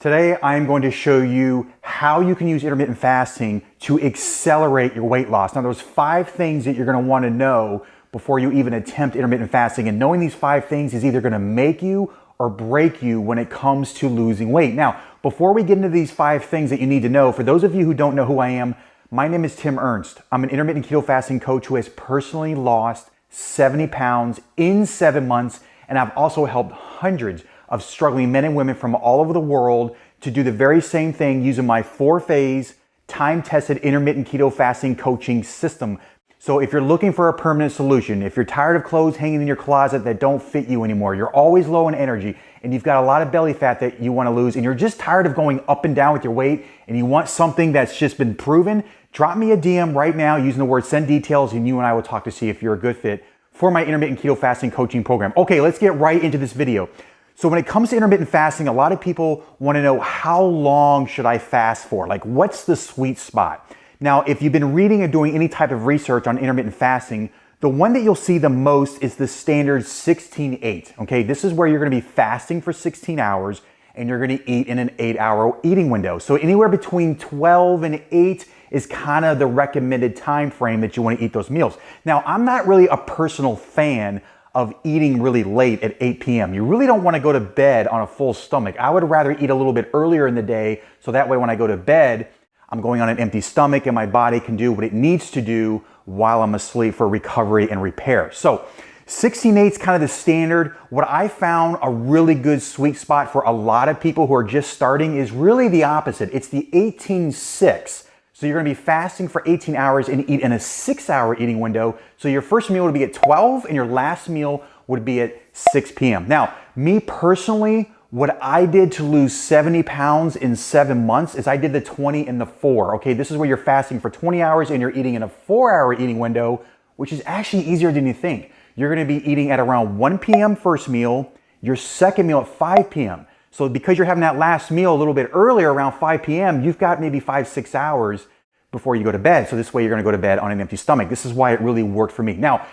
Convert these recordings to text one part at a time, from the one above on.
Today, I'm going to show you how you can use intermittent fasting to accelerate your weight loss. Now, there's 5 things that you're going to want to know before you even attempt intermittent fasting. And knowing these 5 things is either going to make you or break you when it comes to losing weight. Now, before we get into these 5 things that you need to know, for those of you who don't know who I am, my name is Tim Ernst. I'm an intermittent keto fasting coach who has personally lost 70 pounds in 7 months. And I've also helped hundreds of struggling men and women from all over the world to do the very same thing using my 4-phase, time-tested intermittent keto fasting coaching system. So if you're looking for a permanent solution, if you're tired of clothes hanging in your closet that don't fit you anymore, you're always low in energy, and you've got a lot of belly fat that you want to lose, and you're just tired of going up and down with your weight, and you want something that's just been proven, drop me a DM right now using the word send details, and you and I will talk to see if you're a good fit for my intermittent keto fasting coaching program. Okay, let's get right into this video. So when it comes to intermittent fasting, a lot of people want to know, how long should I fast for? Like, what's the sweet spot? Now, if you've been reading or doing any type of research on intermittent fasting, the one that you'll see the most is the standard 16-8. Okay, this is where you're going to be fasting for 16 hours and you're going to eat in an 8-hour eating window. So anywhere between 12 and 8 is kind of the recommended time frame that you want to eat those meals. Now, I'm not really a personal fan of eating really late at 8 p.m. You really don't want to go to bed on a full stomach. I would rather eat a little bit earlier in the day, so that way when I go to bed, I'm going on an empty stomach and my body can do what it needs to do while I'm asleep for recovery and repair. So 16-8 is kind of the standard. What I found a really good sweet spot for a lot of people who are just starting is really the opposite. It's the 18-6. So you're going to be fasting for 18 hours and eat in a 6-hour eating window. So your first meal would be at 12 and your last meal would be at 6 p.m. Now, me personally, what I did to lose 70 pounds in 7 months is I did the 20 and the 4. Okay, this is where you're fasting for 20 hours and you're eating in a 4-hour eating window, which is actually easier than you think. You're going to be eating at around 1 p.m. first meal, your second meal at 5 p.m. So because you're having that last meal a little bit earlier, around 5 p.m., you've got maybe 5-6 hours before you go to bed. So this way you're going to go to bed on an empty stomach. This is why it really worked for me. Now,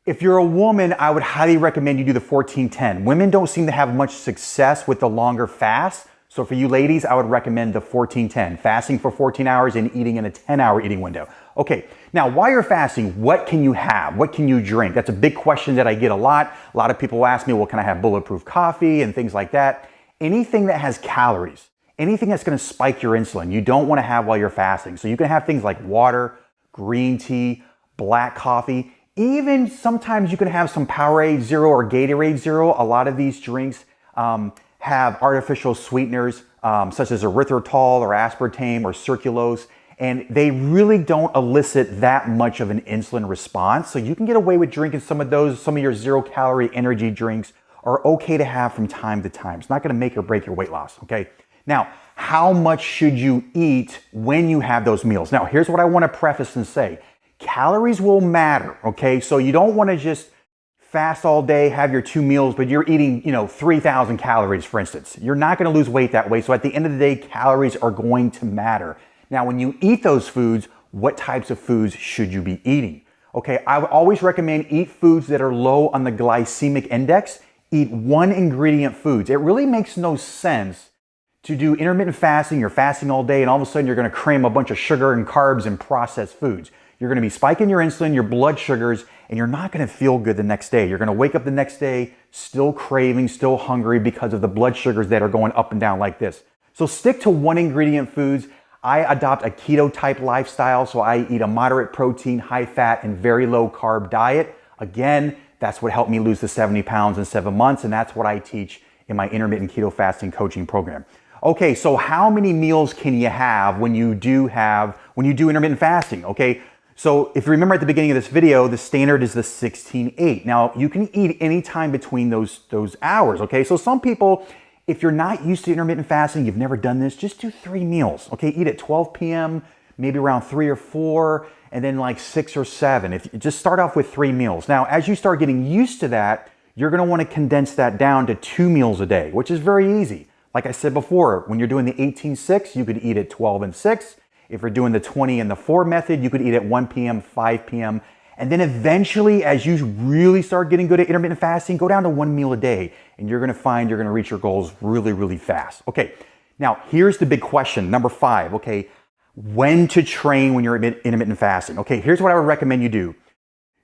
if you're a woman, I would highly recommend you do the 14-10. Women don't seem to have much success with the longer fast. So for you ladies, I would recommend the 14-10, fasting for 14 hours and eating in a 10-hour eating window. Okay, now while you're fasting, what can you have? What can you drink? That's a big question that I get a lot. A lot of people ask me, well, can I have bulletproof coffee and things like that? Anything that has calories, anything that's going to spike your insulin, you don't want to have while you're fasting. So you can have things like water, green tea, black coffee. Even sometimes you can have some Powerade Zero or Gatorade Zero. A lot of these drinks have artificial sweeteners such as erythritol or aspartame or sucralose, and they really don't elicit that much of an insulin response. So you can get away with drinking some of those. Some of your zero-calorie energy drinks are okay to have from time to time. It's not going to make or break your weight loss, okay? Now, how much should you eat when you have those meals? Now, here's what I want to preface and say. Calories will matter, okay? So you don't want to just fast all day, have your 2 meals, but you're eating, 3,000 calories, for instance. You're not going to lose weight that way. So at the end of the day, calories are going to matter. Now, when you eat those foods, what types of foods should you be eating? Okay, I would always recommend eat foods that are low on the glycemic index. Eat 1 ingredient foods. It really makes no sense to do intermittent fasting. You're fasting all day and all of a sudden you're going to cram a bunch of sugar and carbs and processed foods. You're going to be spiking your insulin, your blood sugars, and you're not going to feel good the next day. You're going to wake up the next day still craving, still hungry because of the blood sugars that are going up and down like this. So stick to 1 ingredient foods. I adopt a keto type lifestyle, so I eat a moderate protein, high fat, and very low carb diet. Again, that's what helped me lose the 70 pounds in 7 months, and that's what I teach in my intermittent keto fasting coaching program. Okay, so how many meals can you have when you do intermittent fasting? Okay, so if you remember at the beginning of this video, the standard is the 16-8. Now, you can eat any time between those hours, okay? So some people, if you're not used to intermittent fasting, you've never done this, just do 3 meals, okay? Eat at 12 p.m., maybe around 3 or 4, and then like 6 or 7. If you just start off with 3 meals. Now, as you start getting used to that, you're going to want to condense that down to 2 meals a day, which is very easy. Like I said before, when you're doing the 18-6, you could eat at 12 and 6. If you're doing the 20 and the 4 method, you could eat at 1 p.m., 5 p.m. And then eventually, as you really start getting good at intermittent fasting, go down to 1 meal a day, and you're going to find you're going to reach your goals really, really fast. Okay, Now, here's the big question, number 5, okay? When to train when you're intermittent fasting. Okay, here's what I would recommend you do.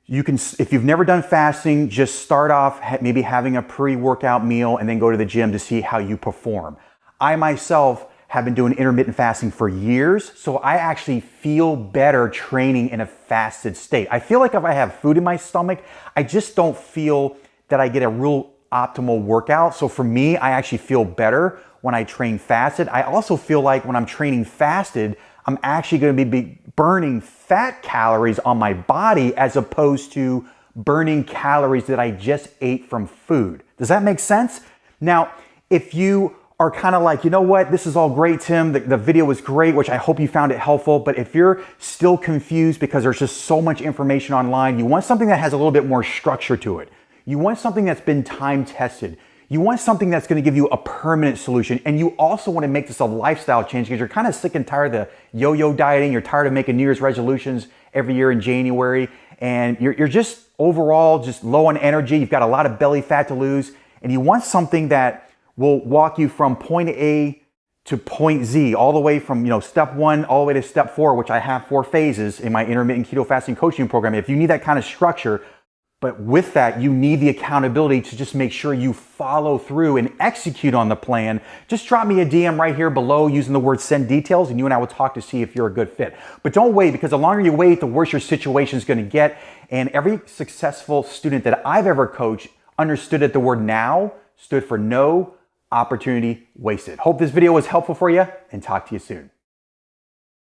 You can, if you've never done fasting, just start off maybe having a pre-workout meal and then go to the gym to see how you perform. I myself have been doing intermittent fasting for years, so I actually feel better training in a fasted state. I feel like if I have food in my stomach, I just don't feel that I get a real optimal workout. So for me, I actually feel better when I train fasted. I also feel like when I'm training fasted, I'm actually going to be burning fat calories on my body as opposed to burning calories that I just ate from food. Does that make sense? Now, if you are kind of like, you know what, this is all great, Tim, the video was great, which I hope you found it helpful, but if you're still confused because there's just so much information online, you want something that has a little bit more structure to it. You want something that's been time tested. You want something that's going to give you a permanent solution, and you also want to make this a lifestyle change because you're kind of sick and tired of the yo-yo dieting. You're tired of making New Year's resolutions every year in January, and you're just overall just low on energy. You've got a lot of belly fat to lose, and you want something that will walk you from point A to point Z, all the way from step 1 all the way to step 4, which I have 4 phases in my intermittent keto fasting coaching program. If you need that kind of structure, but with that, you need the accountability to just make sure you follow through and execute on the plan. Just drop me a DM right here below using the word send details, and you and I will talk to see if you're a good fit. But don't wait, because the longer you wait, the worse your situation is going to get. And every successful student that I've ever coached understood that the word now stood for no opportunity wasted. Hope this video was helpful for you, and talk to you soon.